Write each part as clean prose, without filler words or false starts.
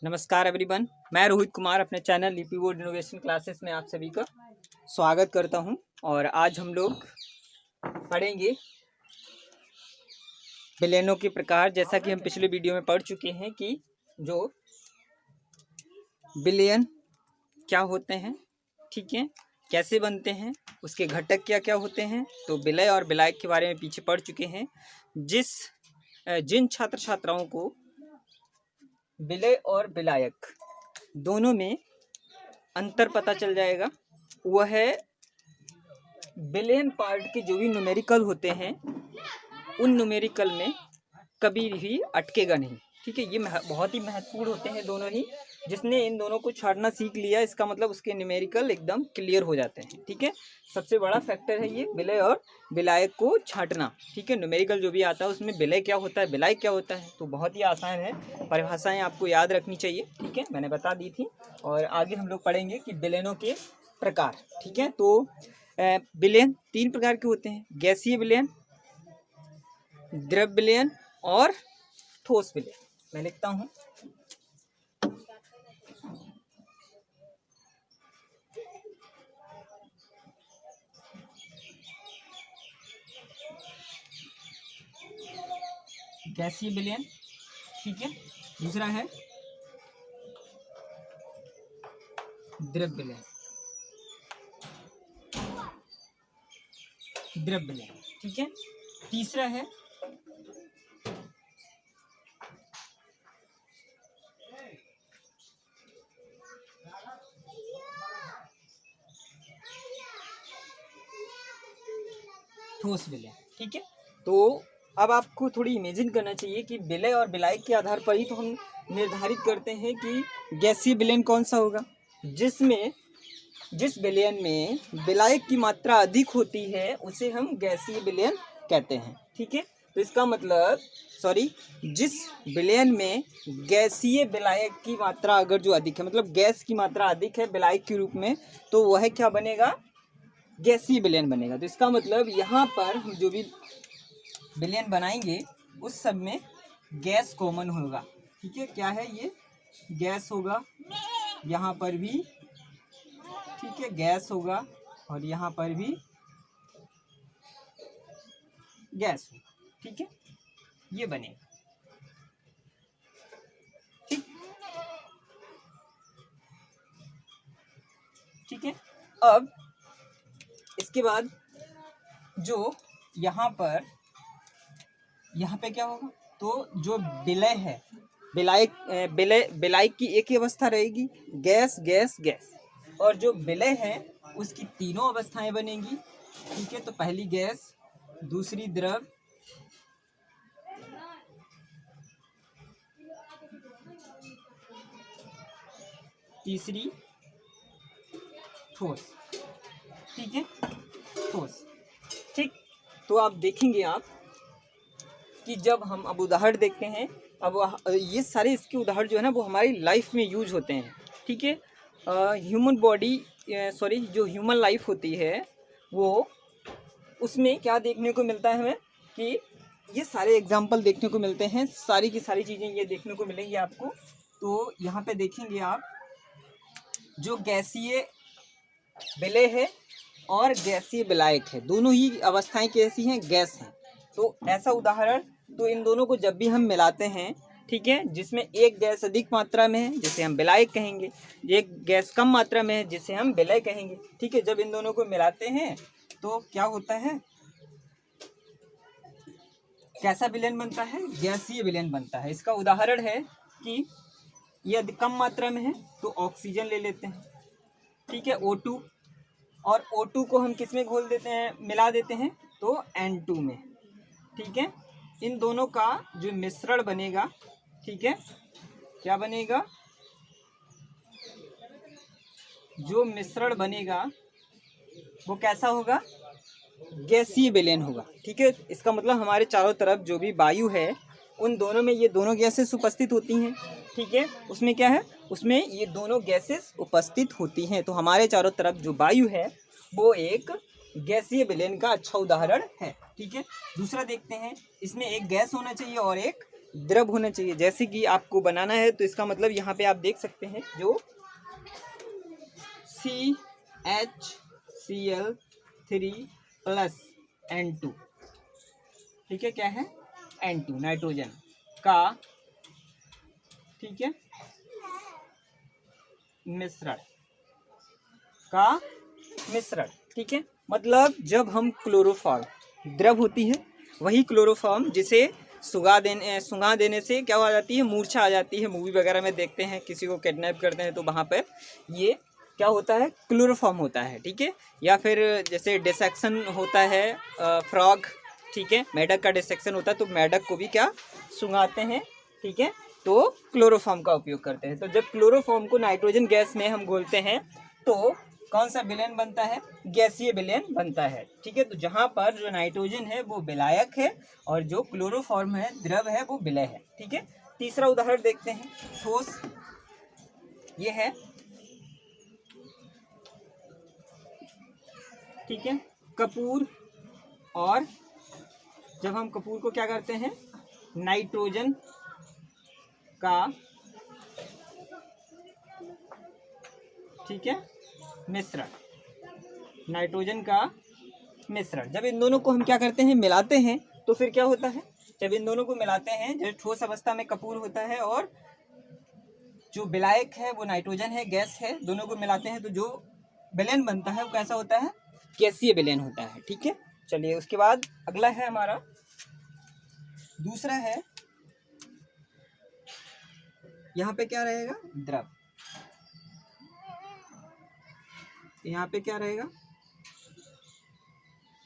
नमस्कार एवरीवन, मैं रोहित कुमार अपने चैनल लिपि बोर्ड इनोवेशन क्लासेस में आप सभी का स्वागत करता हूं। और आज हम लोग पढ़ेंगे विलेनों के प्रकार। जैसा कि हम पिछले वीडियो में पढ़ चुके हैं कि जो विलेन क्या होते हैं, ठीक है, कैसे बनते हैं, उसके घटक क्या क्या होते हैं। तो विलय और विलायक के बारे में पीछे पढ़ चुके हैं। जिन छात्र छात्राओं को विलय और विलायक दोनों में अंतर पता चल जाएगा, वह है विलेन पार्ट के जो भी न्यूमेरिकल होते हैं उन न्यूमेरिकल में कभी भी अटकेगा नहीं। ठीक है, ये बहुत ही महत्वपूर्ण होते हैं दोनों ही। जिसने इन दोनों को छाड़ना सीख लिया, इसका मतलब उसके न्यूमेरिकल एकदम क्लियर हो जाते हैं। ठीक है, सबसे बड़ा फैक्टर है ये विलय और विलायक को छांटना। ठीक है, न्यूमेरिकल जो भी आता है उसमें विलय क्या होता है, विलायक क्या होता है, तो बहुत ही आसान है। परिभाषाएं आपको याद रखनी चाहिए। ठीक है, मैंने बता दी थी। और आगे हम लोग पढ़ेंगे कि विलेनों के प्रकार। ठीक है, तो विलेन 3 प्रकार के होते हैं: गैसीय विलेन, द्रव विलेन और ठोस विलेन। मैं लिखता हूं, गैसीय विलेन, ठीक है, दूसरा है द्रव विलेन, द्रव विलेन, ठीक है, तीसरा है ठोस विलय। ठीक है, तो अब आपको थोड़ी इमेजिन करना चाहिए कि विलय और विलायक के आधार पर ही तो हम निर्धारित करते हैं कि गैसीय विलेन कौन सा होगा। जिस विलयन में विलायक की मात्रा अधिक होती है उसे हम गैसीय विलयन कहते हैं। ठीक है, तो इसका मतलब जिस विलयन में गैसीय विलायक की मात्रा अगर जो अधिक है, मतलब गैस की मात्रा अधिक है विलायक के रूप में, तो वह क्या बनेगा, गैसीय विलयन बनेगा। तो इसका मतलब यहाँ पर हम जो भी विलयन बनाएंगे उस सब में गैस कॉमन होगा। ठीक है, क्या है ये, गैस होगा, यहाँ पर भी, ठीक है, गैस होगा, और यहाँ पर भी गैस होगा। ठीक है, ये बनेगा। ठीक, ठीक है, अब इसके बाद जो यहाँ पे क्या होगा, तो जो विलय है, विलायक की एक ही अवस्था रहेगी, गैस गैस गैस, और जो विलय है उसकी तीनों अवस्थाएं बनेंगी। ठीक है, तो पहली गैस, दूसरी द्रव, तीसरी ठोस। ठीक है, ठोस। ठीक, तो आप देखेंगे कि जब हम अब उदाहरण देखते हैं, अब ये सारे इसके उदाहरण जो है ना वो हमारी लाइफ में यूज होते हैं। ठीक है, ह्यूमन बॉडी जो ह्यूमन लाइफ होती है वो, उसमें क्या देखने को मिलता है हमें कि ये सारे एग्जाम्पल देखने को मिलते हैं, सारी की सारी चीज़ें ये देखने को मिलेंगी आपको। तो यहाँ पे देखेंगे आप, जो गैसीय विलय है और गैसीय विलायक है, दोनों ही अवस्थाएं कैसी हैं, गैस हैं। तो ऐसा उदाहरण, तो इन दोनों को जब भी हम मिलाते हैं, ठीक है, जिसमें एक गैस अधिक मात्रा में है जिसे हम विलायक कहेंगे, एक गैस कम मात्रा में है जिसे हम विलय कहेंगे। ठीक है, जब इन दोनों को मिलाते हैं तो क्या होता है, कैसा विलयन बनता है, गैसीय विलयन बनता है। इसका उदाहरण है कि यदि कम मात्रा में है तो ऑक्सीजन ले लेते हैं, ठीक है, O2, और O2 को हम किस में घोल देते हैं, मिला देते हैं, तो N2 में। ठीक है, इन दोनों का जो मिश्रण बनेगा, ठीक है, क्या बनेगा, जो मिश्रण बनेगा वो कैसा होगा, गैसीय विलयन होगा। ठीक है, इसका मतलब हमारे चारों तरफ जो भी वायु है उन दोनों में ये दोनों गैसेस उपस्थित होती हैं। ठीक है, उसमें क्या है, उसमें ये दोनों गैसेस उपस्थित होती हैं। तो हमारे चारों तरफ जो वायु है वो एक गैसीय विलयन का अच्छा उदाहरण है। ठीक है, दूसरा देखते हैं, इसमें एक गैस होना चाहिए और एक द्रव होना चाहिए। जैसे कि आपको बनाना है तो इसका मतलब यहाँ पे आप देख सकते हैं जो CHCl3 + N2, ठीक है, क्या है N2 नाइट्रोजन का, ठीक है, मिश्रण ठीक है। मतलब जब हम क्लोरोफॉर्म द्रव होती है वही क्लोरोफॉर्म जिसे सुंघा देने से क्या हो जाती है, मूर्छा आ जाती है। मूवी वगैरह में देखते हैं किसी को किडनैप करते हैं तो वहाँ पर ये क्या होता है, क्लोरोफॉर्म होता है, ठीक है। या फिर जैसे डिसेक्शन होता है फ्रॉग, ठीक है, मेढक का डिसेक्शन होता है तो मेढक को भी क्या सुंघाते हैं, ठीक है, तो क्लोरोफॉर्म का उपयोग करते हैं। तो जब क्लोरोफॉर्म को नाइट्रोजन गैस में हम घोलते हैं तो कौन सा विलयन बनता है, गैसीय विलयन बनता है, ठीक है। तो जहाँ पर जो नाइट्रोजन है वो विलायक है और जो क्लोरोफॉर्म है द्रव है वो विलय है, ठीक है। तीसरा उदाहरण देखते हैं, ठोस, ये है, ठीक है, कपूर। और जब हम कपूर को क्या करते हैं, नाइट्रोजन का, ठीक है, मिश्रण, नाइट्रोजन का मिश्रण, जब इन दोनों को हम क्या करते हैं, मिलाते हैं, तो फिर क्या होता है, जब इन दोनों को मिलाते हैं, जब ठोस अवस्था में कपूर होता है और जो विलायक है वो नाइट्रोजन है, गैस है, दोनों को मिलाते हैं तो जो विलयन बनता है वो कैसा होता है, गैसीय विलयन होता है, ठीक है। चलिए उसके बाद अगला है हमारा दूसरा है, यहाँ पे क्या रहेगा, द्रव, यहाँ पे क्या रहेगा,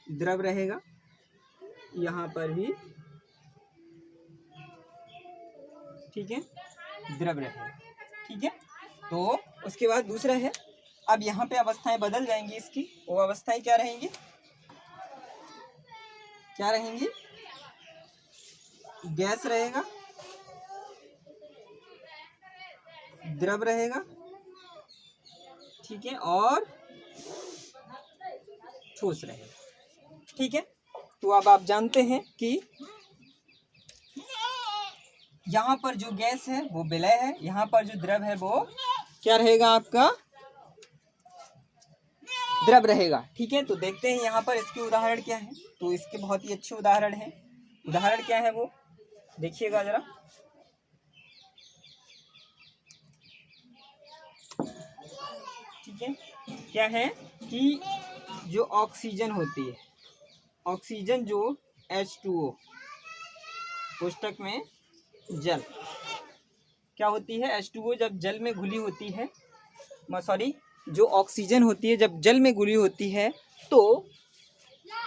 द्रव रहेगा, यहाँ पर भी, ठीक है, द्रव रहेगा, ठीक है। तो उसके बाद दूसरा है, अब यहाँ पे अवस्थाएं बदल जाएंगी इसकी, वो अवस्थाएं क्या रहेंगी, गैस रहेगा, द्रव रहेगा, ठीक है, और ठोस रहेगा, ठीक है। तो अब आप जानते हैं कि यहाँ पर जो गैस है वो विलय है, यहाँ पर जो द्रव है वो क्या रहेगा, आपका द्रव रहेगा, ठीक है। तो देखते हैं यहाँ पर इसके उदाहरण क्या है। तो इसके बहुत ही अच्छे उदाहरण हैं। उदाहरण क्या है वो देखिएगा जरा, ठीक है। क्या है कि जो ऑक्सीजन होती है, ऑक्सीजन जो H2O, कोष्टक में जल, क्या होती है, H2O जब जल में घुली होती है, सॉरी, जो ऑक्सीजन होती है जब जल में घुली होती है तो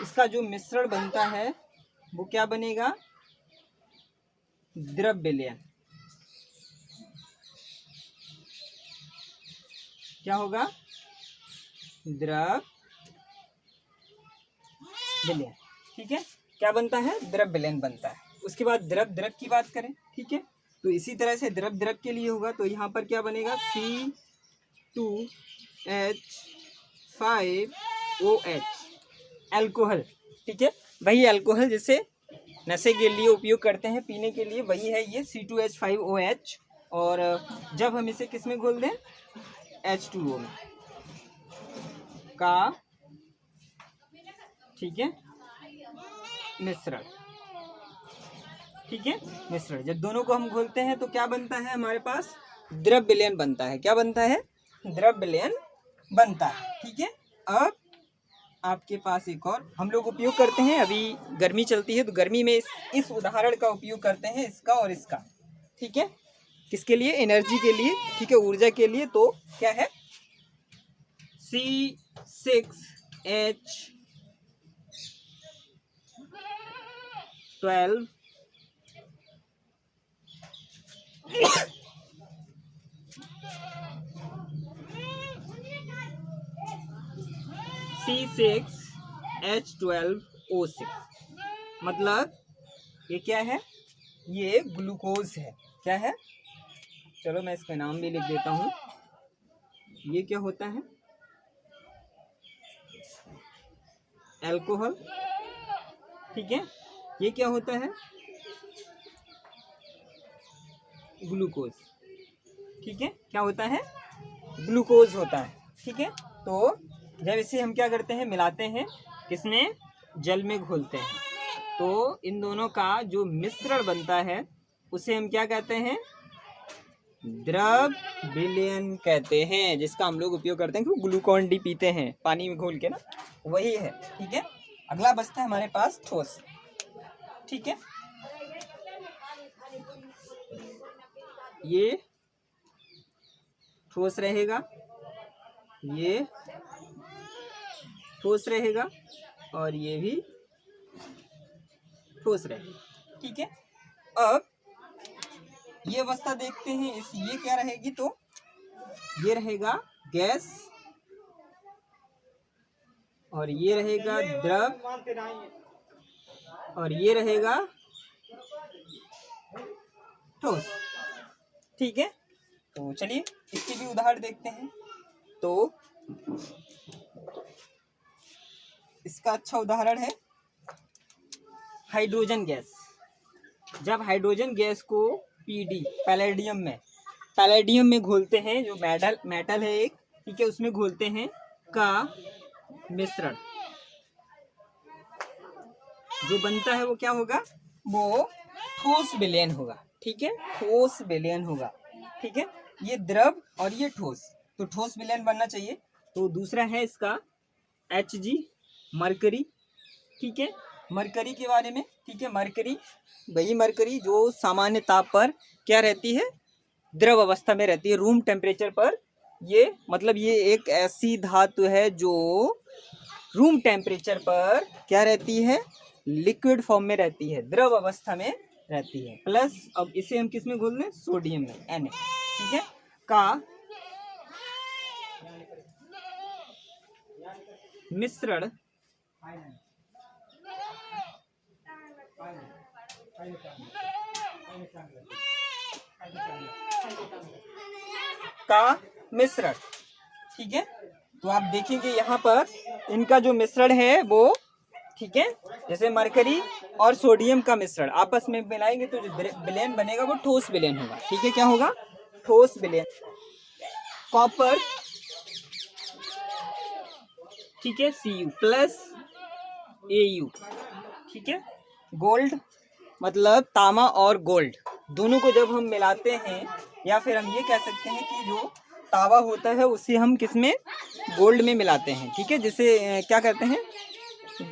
इसका जो मिश्रण बनता है वो क्या बनेगा, द्रव विलयन। क्या होगा, द्रव विलयन, ठीक है। क्या बनता है, द्रव विलयन बनता है। उसके बाद द्रव की बात करें, ठीक है, तो इसी तरह से द्रव के लिए होगा। तो यहाँ पर क्या बनेगा, C2H5OH, अल्कोहल, ठीक है, वही अल्कोहल जिसे नशे के लिए उपयोग करते हैं, पीने के लिए, वही है ये C2H5OH। और जब हम इसे किस में घोल दें, H2O में का, ठीक है, मिश्रण, ठीक है, मिश्रण, जब दोनों को हम घोलते हैं तो क्या बनता है, हमारे पास द्रव विलयन बनता है। क्या बनता है, द्रव विलयन बनता है, ठीक है। अब आपके पास एक और हम लोग उपयोग करते हैं, अभी गर्मी चलती है तो गर्मी में इस उदाहरण का उपयोग करते हैं, इसका और इसका, ठीक है, किसके लिए, एनर्जी के लिए, ठीक है, ऊर्जा के लिए। तो क्या है, C6H12 C6H12O6, मतलब ये क्या है, ये ग्लूकोज है। क्या है, चलो मैं इसका नाम भी लिख देता हूँ। ये क्या होता है, अल्कोहल, ठीक है। ये क्या होता है, ग्लूकोज। ठीक है, क्या होता है? ग्लूकोज होता है। ठीक है, तो जब इसे हम क्या करते हैं, मिलाते हैं, किसमें? जल में घोलते हैं, तो इन दोनों का जो मिश्रण बनता है उसे हम क्या कहते हैं? द्रव विलयन कहते हैं, जिसका हम लोग उपयोग करते हैं कि ग्लूकॉन डी पीते हैं पानी में घोल के ना, वही है। ठीक है, अगला बचता है हमारे पास ठोस। ठीक है, ये ठोस रहेगा, ये ठोस रहेगा और ये भी ठोस रहेगा। ठीक है, अब ये अवस्था देखते हैं, इस ये क्या रहेगी? तो ये रहेगा गैस और ये रहेगा द्रव और ये रहेगा ठोस। ठीक है, तो चलिए इसके भी उदाहरण देखते हैं। तो इसका अच्छा उदाहरण है हाइड्रोजन गैस। जब हाइड्रोजन गैस को पीडी पैलेडियम में घोलते हैं, जो मेटल है एक, ठीक है, उसमें घोलते हैं, का मिश्रण जो बनता है वो क्या होगा? वो ठोस विलयन होगा। ठीक है, ठोस विलयन होगा। ठीक है, ये द्रव और ये ठोस, तो ठोस विलयन बनना चाहिए। तो दूसरा है इसका Hg, मरकरी। ठीक है, मरकरी के बारे में, ठीक है, मरकरी, वही मरकरी जो सामान्य ताप पर क्या रहती है? द्रव अवस्था में रहती है, रूम टेम्परेचर पर। ये मतलब ये एक ऐसी धातु है जो रूम टेम्परेचर पर क्या रहती है? लिक्विड फॉर्म में रहती है, द्रव अवस्था में रहती है। प्लस अब इसे हम किस में घोल दें? सोडियम में, Na। ठीक है, का मिश्रण ठीक है, तो आप देखेंगे यहाँ पर इनका जो मिश्रण है वो, ठीक है, जैसे मरकरी और सोडियम का मिश्रण आपस में मिलाएंगे तो जो विलयन बनेगा वो ठोस विलयन होगा। ठीक है, क्या होगा? ठोस विलयन। कॉपर, ठीक है, Cu प्लस Au। ठीक है, गोल्ड मतलब तांबा और गोल्ड दोनों को जब हम मिलाते हैं, या फिर हम ये कह सकते हैं कि जो तांबा होता है उसे हम किस में? गोल्ड में मिलाते हैं। ठीक है, जिसे क्या कहते हैं?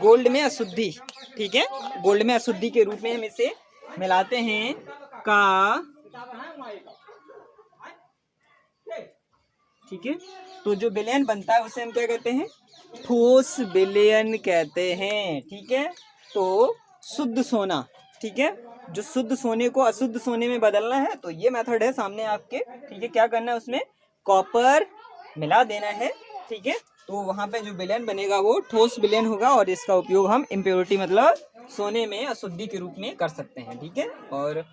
गोल्ड में अशुद्धि। ठीक है, गोल्ड में अशुद्धि के रूप में हम इसे मिलाते हैं, का, ठीक है, तो जो विलयन बनता है उसे हम क्या कहते हैं? ठोस विलयन कहते हैं। ठीक है, तो शुद्ध सोना, ठीक है, जो शुद्ध सोने को अशुद्ध सोने में बदलना है, तो ये मेथड है सामने आपके। ठीक है, क्या करना है? उसमें कॉपर मिला देना है। ठीक है, तो वहां पे जो विलयन बनेगा वो ठोस विलयन होगा और इसका उपयोग हम इम्प्योरिटी मतलब सोने में अशुद्धि के रूप में कर सकते हैं। ठीक है, और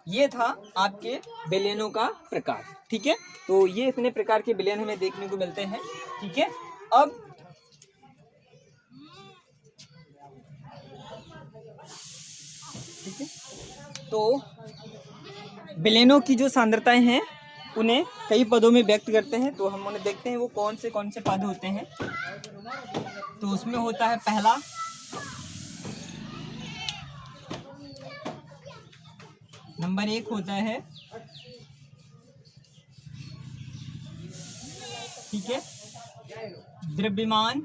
ये था आपके विलयनों का प्रकार। ठीक है, तो ये इतने प्रकार के विलयन हमें देखने को मिलते हैं। ठीक है, अब ठीक है, तो विलयनों की जो सांद्रताएं हैं उन्हें कई पदों में व्यक्त करते हैं, तो हम उन्हें देखते हैं वो कौन से पद होते हैं। तो उसमें होता है पहला नंबर 1 होता है, ठीक है, द्रव्यमान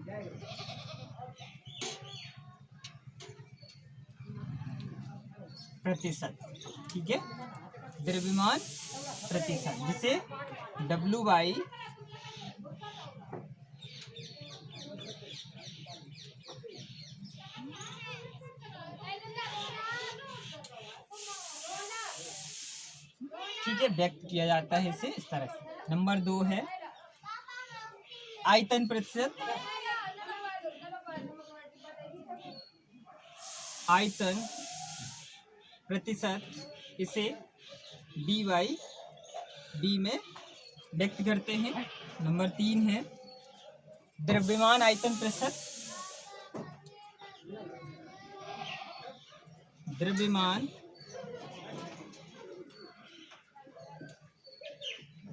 प्रतिशत। ठीक है, द्रव्यमान प्रतिशत, जिसे W/, ठीक है, व्यक्त किया जाता है इसे इस तरह से। नंबर 2 है आयतन प्रतिशत। आयतन प्रतिशत, इसे D/D में व्यक्त करते हैं। नंबर 3 है द्रव्यमान आयतन प्रतिशत। द्रव्यमान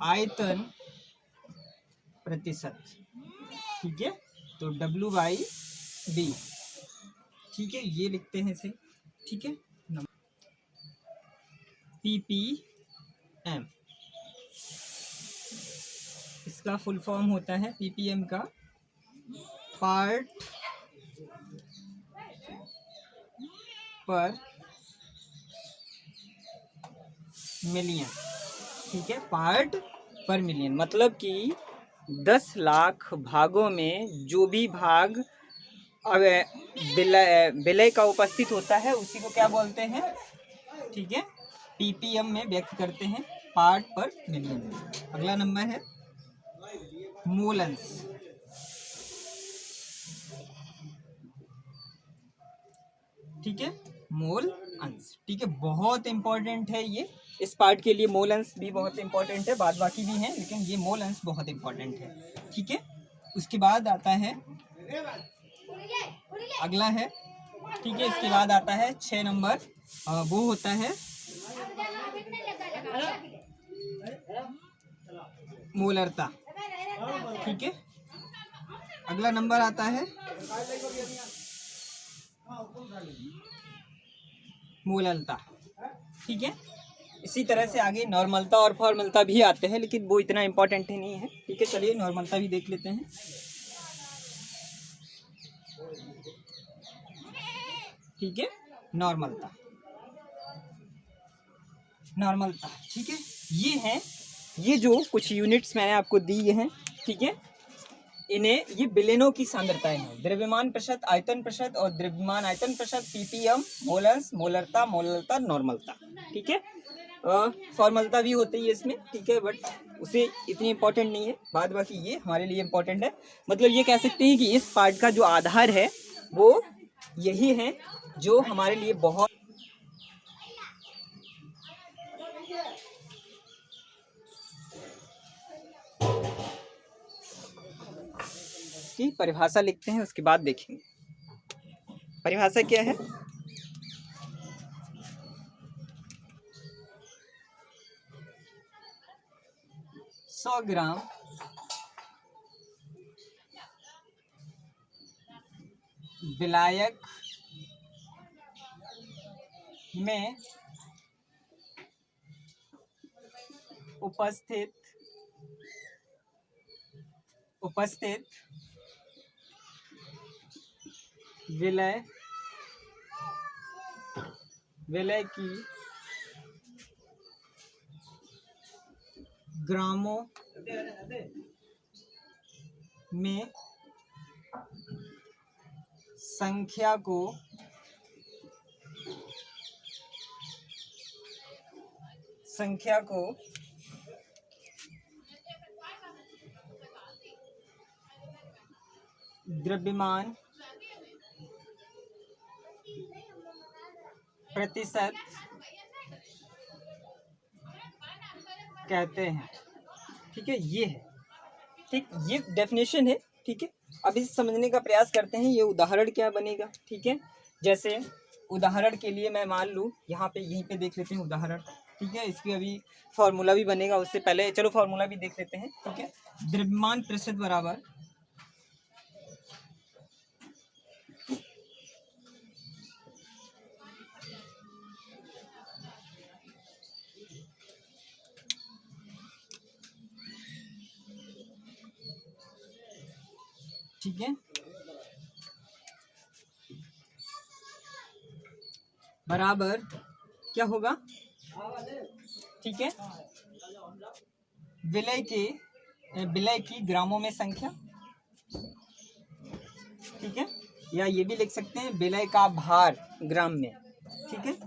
आयतन प्रतिशत, ठीक है। तो W/B, ठीक है, ये लिखते हैं इसे, ठीक है। PPM, इसका फुल फॉर्म होता है PPM का पार्ट पर मिलियन, ठीक है। पार्ट पर मिलियन मतलब कि 10 लाख भागों में जो भी भाग विलय का उपस्थित होता है उसी को क्या बोलते हैं, ठीक है, PPM में व्यक्त करते हैं, पार्ट पर मिलियन। अगला नंबर है मोल अंश, ठीक है, मोल अंश, ठीक है, बहुत इंपॉर्टेंट है ये। इस पार्ट के लिए मोल अंश भी बहुत इंपॉर्टेंट है, बाद बाकी भी हैं लेकिन ये मोल अंश बहुत इंपॉर्टेंट है, ठीक है। उसके बाद आता है अगला है, ठीक है, इसके बाद आता है 6 नंबर, वो होता है मोलरता, ठीक है। अगला नंबर आता है मोललता, ठीक है। इसी तरह से आगे नॉर्मलता और फॉर्मलता भी आते हैं लेकिन वो इतना इम्पोर्टेंट ही नहीं है, ठीक है। चलिए नॉर्मलता भी देख लेते हैं, ठीक है। नॉर्मलता, नॉर्मलता, ठीक है। ये है, ये जो कुछ यूनिट्स मैंने आपको दी हैं, ठीक है, इन्हें ये विलेनों की सांद्रताएं हैं, द्रव्यमान प्रतिशत, आयतन प्रतिशत और द्रव्यमान आयतन प्रतिशत, PPM, मोल अंश, मोलरता, मोललता, नॉर्मलता, ठीक है। फॉर्मलता भी होती है इसमें, ठीक है, बट उसे इतनी इंपॉर्टेंट नहीं है, बाद बाकी ये हमारे लिए इंपॉर्टेंट है। मतलब ये कह सकते हैं कि इस पार्ट का जो आधार है वो यही है जो हमारे लिए बहुत की परिभाषा लिखते हैं, उसके बाद देखेंगे परिभाषा क्या है। 100 ग्राम विलायक में उपस्थित विलय की ग्रामों में संख्या को द्रव्यमान प्रतिशत कहते हैं, ठीक है। ये है, ठीक, ये डेफिनेशन है, ठीक है। अब इसे समझने का प्रयास करते हैं, ये उदाहरण क्या बनेगा, ठीक है। जैसे उदाहरण के लिए मैं मान लूँ यहाँ पे, यहीं पे देख लेते हैं उदाहरण, ठीक है। इसकी अभी फॉर्मूला भी बनेगा, उससे पहले चलो फॉर्मूला भी देख लेते हैं, ठीक है। द्रव्यमान प्रतिशत बराबर ठीक है, बराबर क्या होगा, ठीक है, विलय की ग्रामों में संख्या, ठीक है, या ये भी लिख सकते हैं विलय का भार ग्राम में, ठीक है।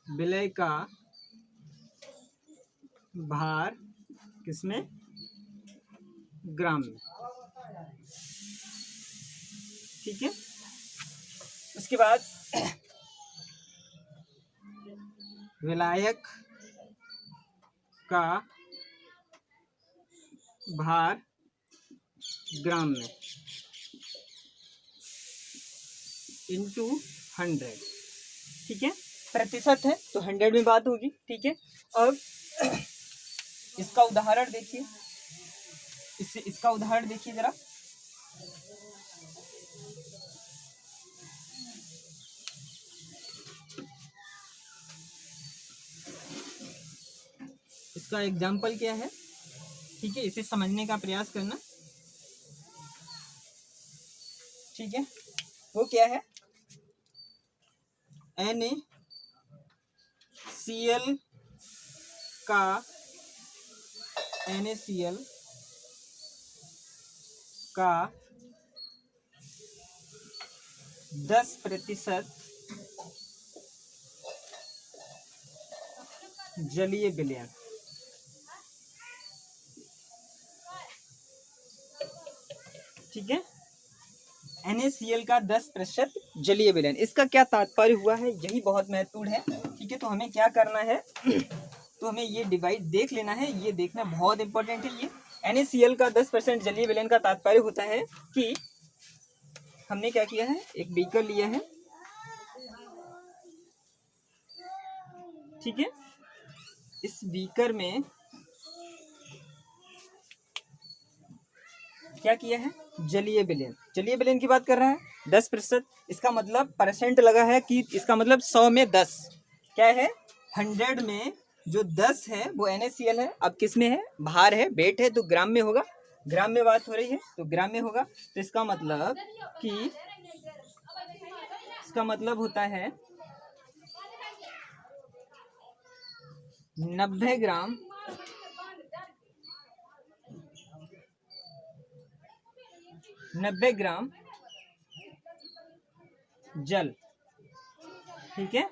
विलय का भार किसमें, ग्राम में, ठीक है। उसके बाद विलायक का भार ग्राम में, इंटू 100, ठीक है, प्रतिशत है तो 100 में बात होगी, ठीक है। अब इसका उदाहरण देखिए, इसका उदाहरण देखिए जरा। इसका एग्जाम्पल क्या है, ठीक है, इसे समझने का प्रयास करना, ठीक है। वो क्या है, NaCl का 10% जलीय विलयन, ठीक है। NaCl का 10% जलीय विलयन, इसका क्या तात्पर्य हुआ है, यही बहुत महत्वपूर्ण है, ठीक है। तो हमें क्या करना है, तो हमें ये डिवाइड देख लेना है, ये देखना बहुत इंपॉर्टेंट है। ये NaCl का 10% जलीय विलयन का तात्पर्य होता है कि हमने क्या किया है, एक बीकर लिया है, ठीक है। इस बीकर में क्या किया है, जलीय विलयन, जलीय विलयन की बात कर रहा है 10%, इसका मतलब परसेंट लगा है कि इसका मतलब 100 में 10 क्या है, 100 में जो 10 है वो NaCl है। अब किस में है, भार है, वेट है, तो ग्राम में होगा, ग्राम में बात हो रही है तो ग्राम में होगा। तो इसका मतलब कि इसका मतलब होता है 90 ग्राम जल, ठीक है,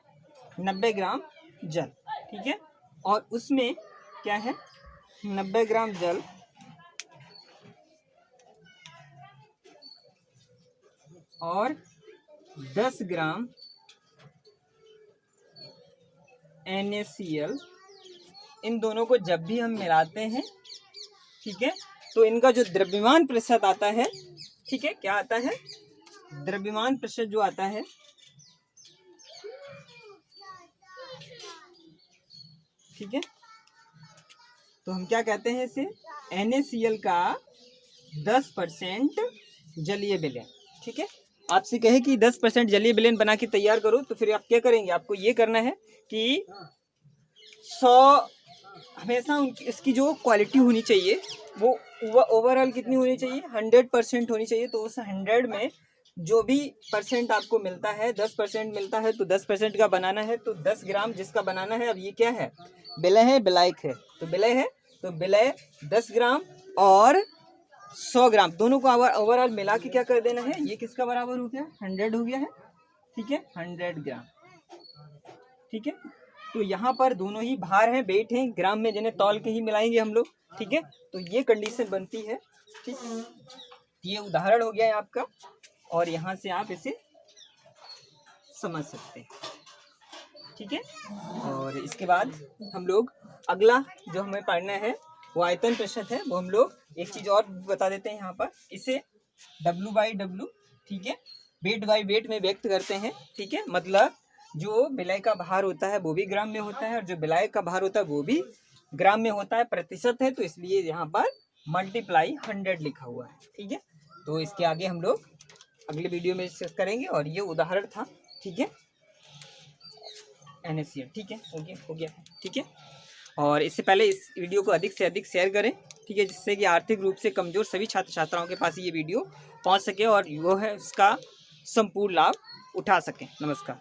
90 ग्राम जल, ठीक है। और उसमें क्या है, 90 ग्राम जल और 10 ग्राम NaCl, इन दोनों को जब भी हम मिलाते हैं, ठीक है, तो इनका जो द्रव्यमान प्रतिशत आता है, ठीक है, क्या आता है, द्रव्यमान प्रतिशत जो आता है, ठीक है, तो हम क्या कहते हैं इसे, NaCl का 10% जलीय विलयन, ठीक है। आपसे कहे कि 10% जलीय विलयन बना के तैयार करो, तो फिर आप क्या करेंगे, आपको ये करना है कि 100 हमेशा इसकी जो क्वालिटी होनी चाहिए वो ओवरऑल कितनी होनी चाहिए, 100% होनी चाहिए। तो उस 100 में जो भी परसेंट आपको मिलता है, 10% मिलता है, तो 10% का बनाना है, तो 10 ग्राम जिसका बनाना है। अब ये क्या है, विलय है, विलायक है, तो विलय है, तो विलय 10 ग्राम और 100 ग्राम दोनों को ओवरऑल मिला के क्या कर देना है, ये किसका बराबर हो गया, 100 हो गया है, ठीक है, 100 ग्राम, ठीक है। तो यहाँ पर दोनों ही भार हैं, वेट हैं, ग्राम में जिन्हें तौल के ही मिलाएंगे हम लोग, ठीक है। तो ये कंडीशन बनती है, ठीक है। ये उदाहरण हो गया है आपका, और यहाँ से आप इसे समझ सकते हैं, ठीक है। और इसके बाद हम लोग अगला जो हमें पढ़ना है वो आयतन प्रतिशत है। वो हम लोग एक चीज और बता देते हैं यहाँ पर, इसे W/W, ठीक है, वेट बाई वेट में व्यक्त करते हैं, ठीक है। मतलब जो विलय का भार होता है वो भी ग्राम में होता है, और जो विलायक का भार होता है वो भी ग्राम में होता है, प्रतिशत है, तो इसलिए यहाँ पर मल्टीप्लाई 100 लिखा हुआ है, ठीक है। तो इसके आगे हम लोग अगले वीडियो में डिस्कस करेंगे, और ये उदाहरण था, ठीक है, NaCl, ठीक है, हो गया, ठीक है। और इससे पहले इस वीडियो को अधिक से अधिक शेयर करें, ठीक है, जिससे कि आर्थिक रूप से कमजोर सभी छात्र छात्राओं के पास ये वीडियो पहुंच सके और वो है उसका संपूर्ण लाभ उठा सकें। नमस्कार।